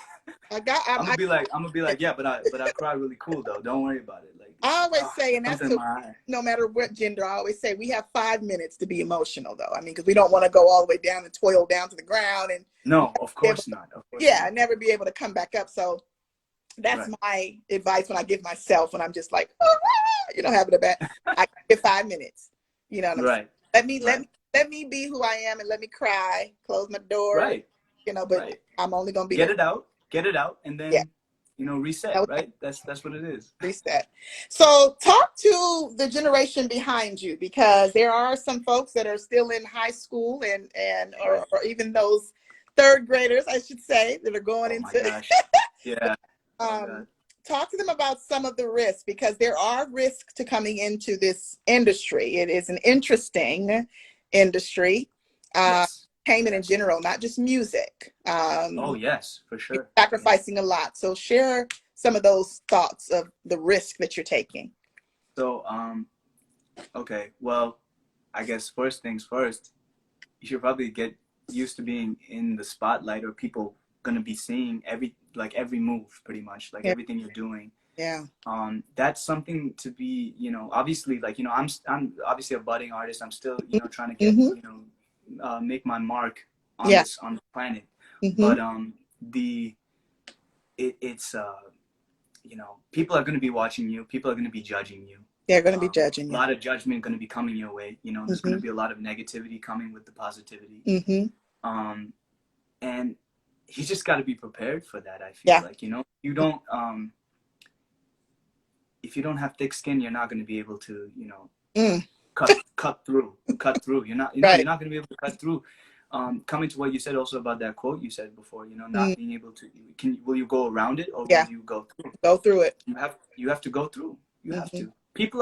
I,
I got.
I'm gonna be like, yeah, but I cry really cool though. Don't worry about it. Like,
I always say, and that's
something in
so,
my eye.
no matter what gender, I always say we have 5 minutes to be emotional, though. I mean, because we don't want to go all the way down and toil down to the ground and
No, of
be able
course
to,
not. Of course
yeah,
not.
never be able to come back up. So that's
Right.
my advice when I give myself when I'm just like, having a bad. I give 5 minutes. You know what I'm saying?
Right.
Let me let
Right.
me let me be who I am and let me cry. Close my door.
Right.
But
Right.
I'm only gonna be
Get
there.
it out. Get it out, and
Yeah,
then reset.
that was
Right. That's what it is.
reset. So talk to the generation behind you because there are some folks that are still in high school and
Right.
or even those third graders, I should say, that are going
Oh my
into
gosh. Yeah. Oh
um
God.
talk to them about some of the risks because there are risks to coming into this industry. It is an interesting industry,
Yes.
payment in
Yes.
general, not just music.
Oh yes, for
You're
sure. Yeah.
sacrificing a lot. So share some of those thoughts of the risk that you're taking.
So okay. Well, I guess first things first. You should probably get used to being in the spotlight or people gonna be seeing every move pretty much like
Yeah,
everything you're doing.
yeah.
That's something to be obviously I'm obviously a budding artist. I'm still trying to get
Mm-hmm.
make my mark on
Yeah.
the planet.
Mm-hmm.
But it's people are going to be watching you, people are going to be judging you.
They're going to be judging
A
you.
lot of judgment going to be coming your way. There's going
Mm-hmm.
to be a lot of negativity coming with the positivity.
Mm-hmm.
um and you just got to be prepared for that. I feel
Yeah.
like you don't if you don't have thick skin, you're not going to be able to
Mm.
cut through. You're
Right.
not going to be able to cut through. Coming to what you said also about that quote you said before,
Mm.
not being able to, will you go around it or will
Yeah.
you go through?
Go through it.
You have to go through. You have
Mm-hmm.
to. People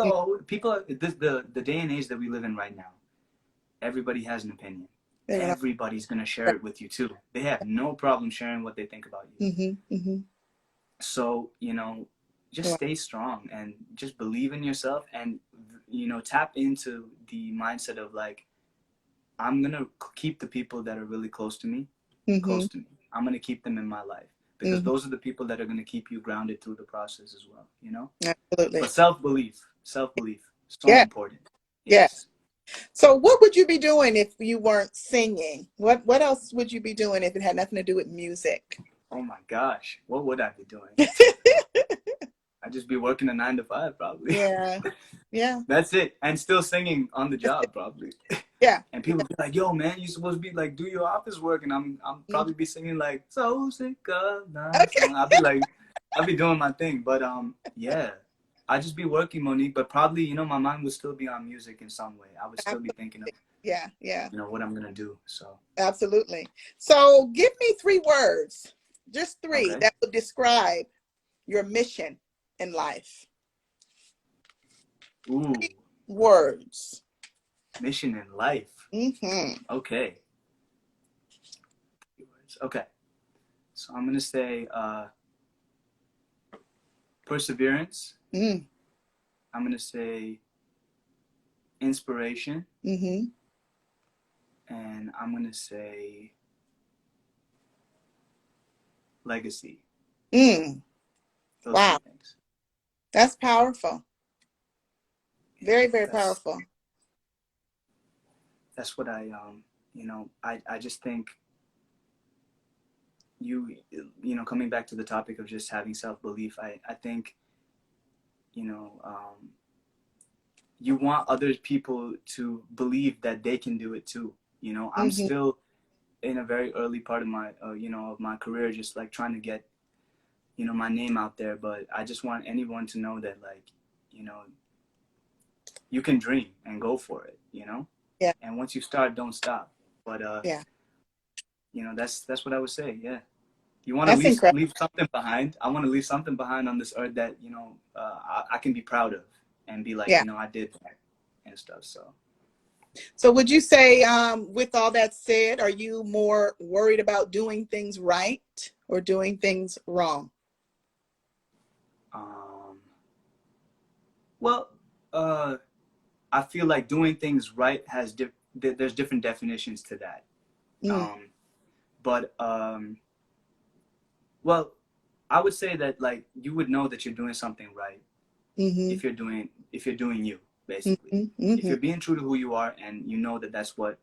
are the day and age that we live in right now. Everybody has an opinion.
They're gonna.
Everybody's gonna share it with you too. They have no problem sharing what they think about you.
Mm-hmm. Mm-hmm.
So just
Wow.
stay strong and just believe in yourself and tap into the mindset of like, I'm gonna keep the people that are really close to me
Mm-hmm.
close to me. I'm gonna keep them in my life because
Mm-hmm.
those are the people that are gonna keep you grounded through the process as well.
Absolutely.
But self belief, so
Yeah.
important.
Yeah.
Yes.
So what would you be doing if you weren't singing? What else would you be doing if it had nothing to do with music?
Oh my gosh, what would I be doing? I'd just be working a 9 to 5 probably.
Yeah. Yeah.
That's it, and still singing on the job probably.
Yeah.
And people be like, "Yo, man, you supposed to be like do your office work," and I'm
Mhm.
probably be singing like "So Sick of My
Okay.
Song." I'll be doing my thing, but yeah, I just be working, Monique. But probably, my mind would still be on music in some way. I would still be thinking of,
Yeah. Yeah.
what I'm gonna do. So
Absolutely. So give me 3 words, just 3
okay,
that would describe your mission in life.
ooh,
3 words.
mission in life.
Mm-hmm.
Okay, okay. So I'm gonna say perseverance.
Mm.
I'm gonna say inspiration,
Mm-hmm.
and I'm gonna say legacy.
Mm.
Those three
Wow.
things.
That's powerful. Very, very
That's
powerful.
that's what I just think coming back to the topic of just having self-belief, I think you know um, you want other people to believe that they can do it too. I'm
Mm-hmm.
still in a very early part of my of my career, just like trying to get my name out there, but I just want anyone to know that like you know you can dream and go for it.
Yeah.
And once you start, don't stop. But
Yeah.
that's what I would say. Yeah, you want to
That's incredible.
leave something behind. I want to leave something behind on this earth that I can be proud of and be like,
Yeah.
I did that and stuff. So
So would you say, with all that said, are you more worried about doing things right or doing things wrong?
um, well, I feel like doing things right there's different definitions to that.
Mm.
Um, but well, I would say that like you would know that you're doing something right if you're doing you, basically.
Mm-hmm.
If you're being true to who you are and you know that that's what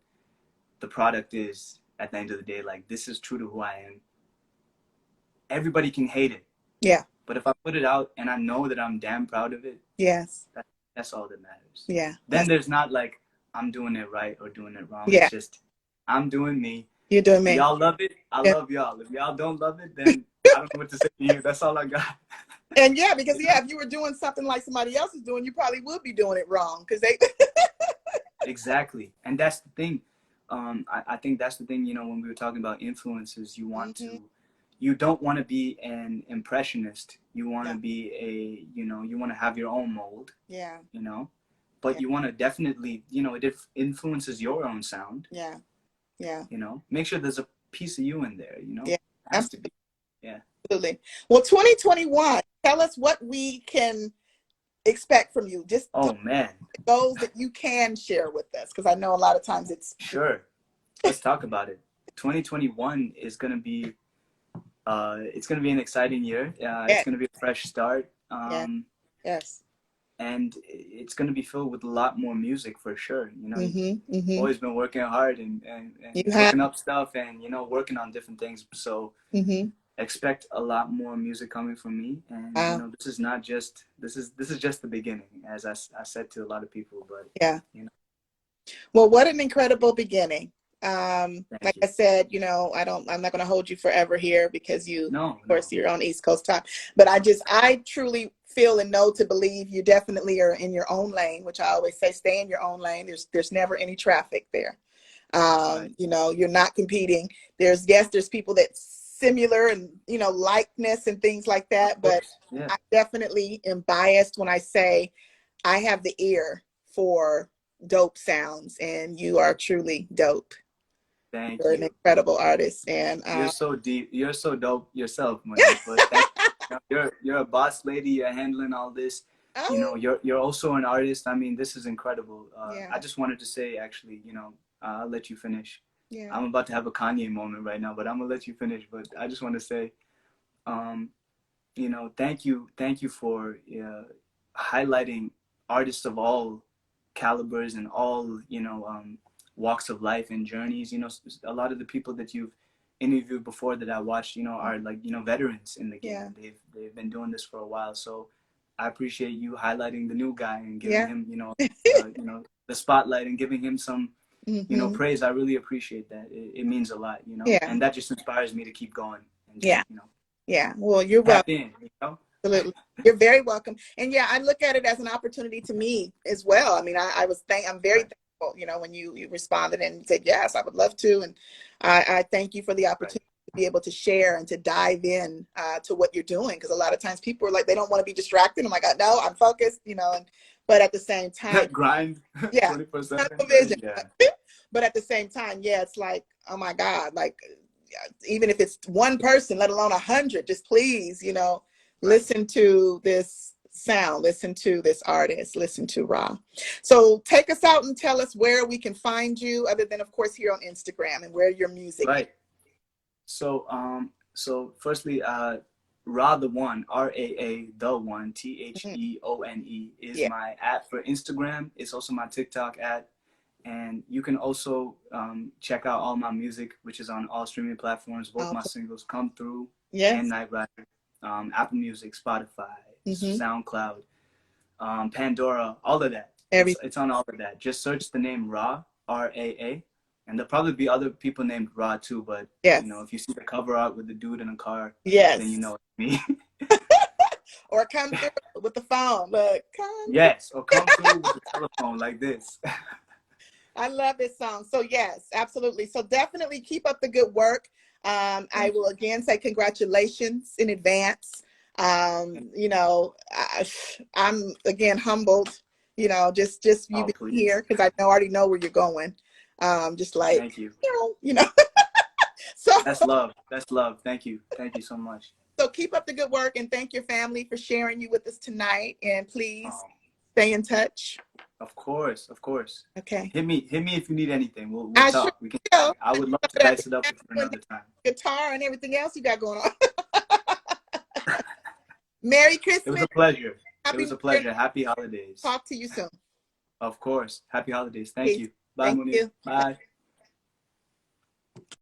the product is at the end of the day, like, this is true to who I am. Everybody can hate it.
Yeah.
But if I put it out and I know that I'm damn proud of it,
yes,
that's all that matters.
Yeah.
Then there's not like I'm doing it right or doing it wrong.
Yeah.
It's just I'm doing me.
You're doing me.
Y'all love it. I
Yeah.
love y'all. If y'all don't love it, then I don't know what to say to you. That's all I got.
And yeah, because if you were doing something like somebody else is doing, you probably would be doing it wrong because they.
Exactly, and that's the thing. I think that's the thing. You know, when we were talking about influences, you want to, you don't want to be an impressionist. You want to be you want to have your own mold. Yeah. You know, but you want to definitely, it influences your own sound. Yeah. Yeah. You know, make sure there's a piece of you in there. You know. Yeah. It has to be. Yeah. Absolutely.
Well, 2021. Tell us what we can expect from you. Just goals that you can share with us, because I know a lot of times it's
sure. Let's talk about it. 2021 is gonna be it's gonna be an exciting year. It's gonna be a fresh start. Yes. And it's gonna be filled with a lot more music for sure. You know, always been working hard and looking up stuff and working on different things. So expect a lot more music coming from me, and this is not just this is just the beginning, as I said to a lot of people. But
well, what an incredible beginning. Like I said, I'm not going to hold you forever here because of course you're on East Coast time, but I truly feel and know to believe you definitely are in your own lane, which I always say, stay in your own lane. There's never any traffic there. You're not competing. There's people that similar and likeness and things like that, but I definitely am biased when I say I have the ear for dope sounds, and you are truly dope.
Thank
You're
you.
an incredible artist, and
you're so deep. You're so dope yourself, Monique. But you're a boss lady. You're handling all this. You're also an artist. I mean, this is incredible. I just wanted to say, actually, I'll let you finish. Yeah. I'm about to have a Kanye moment right now, but I'm gonna let you finish. But I just want to say, thank you for highlighting artists of all calibers and all walks of life and journeys. A lot of the people that you've interviewed before that I watched, are like veterans in the game. Yeah. They've been doing this for a while, so I appreciate you highlighting the new guy and giving him the spotlight and giving him some praise. I really appreciate that. It means a lot, and that just inspires me to keep going. And just,
well, you're welcome. Absolutely. You're very welcome. And I look at it as an opportunity to me as well. I mean, I'm very thankful, when you responded and said, yes, I would love to. And I thank you for the opportunity to be able to share and to dive in to what you're doing. Because a lot of times people are like, they don't want to be distracted. I'm like, no, I'm focused, but at the same time,
grind.
24/7. But at the same time, it's like, oh my God, like, even if it's one person, let alone 100, just please, listen to this sound, listen to this artist, listen to RAA. So take us out and tell us where we can find you, other than, of course, here on Instagram, and where your music is.
So firstly, RAA the One, RAA the One, THEONE is my @ for Instagram. It's also my TikTok @ and you can also check out all my music, which is on all streaming platforms. Both my singles, Come Through and Night Rider, Apple Music, Spotify, SoundCloud, Pandora, all of that. It's on all of that. Just search the name RAA, RAA, and there'll probably be other people named RAA too, but if you see the cover art with the dude in a car, then you know it's me.
Or come through with the phone. Look,
or come through with the telephone like this.
I love this song. So yes, absolutely. So definitely keep up the good work. I will again say congratulations in advance. I'm again humbled, just you being here, because I already know where you're going. Just like,
thank you.
So
that's love. That's love. Thank you. Thank you so much.
So keep up the good work, and thank your family for sharing you with us tonight. And please stay in touch.
Of course.
Okay.
Hit me if you need anything. We'll talk.
Sure
we can. I would love to dice it up with you another time.
Guitar and everything else you got going on. Merry Christmas.
It was a pleasure. It
Happy
was
New
a
Year.
pleasure. Happy holidays.
Talk to you soon.
Of course. Happy holidays. Thank
Peace.
you. Bye,
Thank
Monique.
you.
Bye.